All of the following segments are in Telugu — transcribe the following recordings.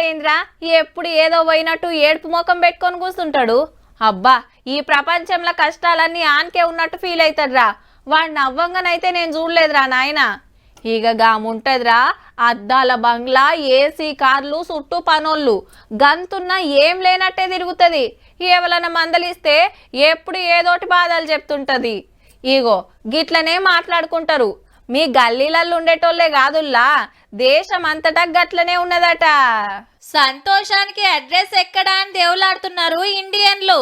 ఏంద్రా ఎప్పుడు ఏదో పోయినట్టు ఏడుపు ముఖం పెట్టుకొని కూర్చుంటాడు. అబ్బా ఈ ప్రపంచంలో కష్టాలన్నీ ఆన్కే ఉన్నట్టు ఫీల్ అవుతాడ్రా. వాడు నవ్వంగానైతే నేను చూడలేదురా నాయన. ఇక గాముంటదిరా అద్దాల బంగ్లా, ఏసీ కార్లు, చుట్టూ పనోళ్ళు, గంతున్న ఏం లేనట్టే తిరుగుతుంది. ఎవరన్నా మందలిస్తే ఎప్పుడు ఏదోటి బాధలు చెప్తుంటది. ఇగో గిట్లనే మాట్లాడుకుంటారు. మీ గల్లీలలో ఉండేటోళ్లే కాదుల్లా, దేశం అంతటా గట్లనే ఉన్నదట. సంతోషానికి అడ్రస్ ఎక్కడా అని దేవులాడుతున్నారు ఇండియన్లు.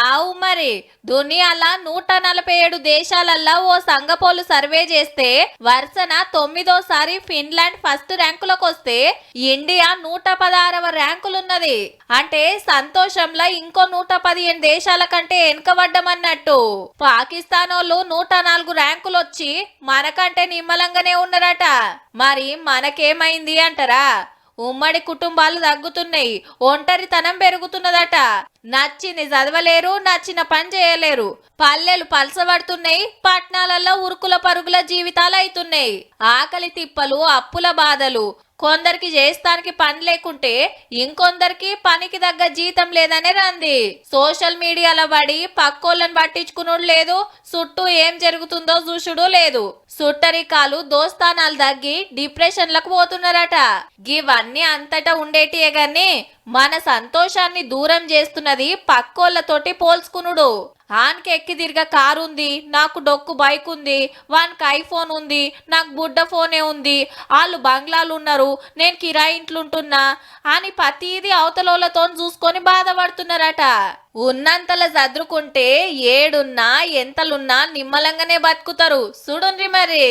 ఆవు మరి దునియాలా 147 దేశాలల్లా ఓ సంగపోలు సర్వే చేస్తే వరుసన 9వ ఫిన్లాండ్ ఫస్ట్ ర్యాంకులకు వస్తే ఇండియా 116వ ర్యాంకులున్నది. అంటే సంతోషంలో ఇంకో 115 దేశాల కంటే వెనుకబడ్డమన్నట్టు. పాకిస్తాన్ వాళ్ళు 104 ర్యాంకులు వచ్చి మనకంటే నిమ్మలంగానే ఉన్నారట. మరి మనకేమైంది అంటారా? ఉమ్మడి కుటుంబాలు తగ్గుతున్నాయి, ఒంటరితనం పెరుగుతున్నదట. నచ్చింది చదవలేరు, నచ్చిన పని చేయలేరు. పల్లెలు పలసబడుతున్నాయి, పట్టణాలలో ఉరుకుల పరుగుల జీవితాలు అవుతున్నాయి. ఆకలి తిప్పలు, అప్పుల బాధలు. కొందరికి చేస్తానికి పని లేకుంటే ఇంకొందరికి పనికి తగ్గ జీతం లేదనే రంది. సోషల్ మీడియాలో పడి పక్కోళ్ళని పట్టించుకునుడు లేదు, చుట్టూ ఏం జరుగుతుందో చూసుడు లేదు. సుట్టరికాలు, దోస్తానాలు తగ్గి డిప్రెషన్లకు పోతున్నారట. ఇవన్నీ అంతటా ఉండేటియే గాని మన సంతోషాన్ని దూరం చేస్తున్నది పక్కోళ్ళతోటి పోల్చుకునుడు. ఆన్కి ఎక్కి తిరిగా కారు ఉంది, నాకు డొక్కు బైక్ ఉంది, వానికి ఐఫోన్ ఉంది, నాకు బుడ్డ ఫోనే ఉంది, వాళ్ళు బంగ్లాలు ఉన్నారు, నేను కిరాయి ఇంట్లుంటున్నా అని ప్రతిదీ అవతలోళ్ళతో చూసుకొని బాధపడుతున్నారట. ఉన్నంతలా చదురుకుంటే ఏడున్నా ఎంతలున్నా నిమ్మలంగానే బతుకుతారు. చూడుండ్రి మరి.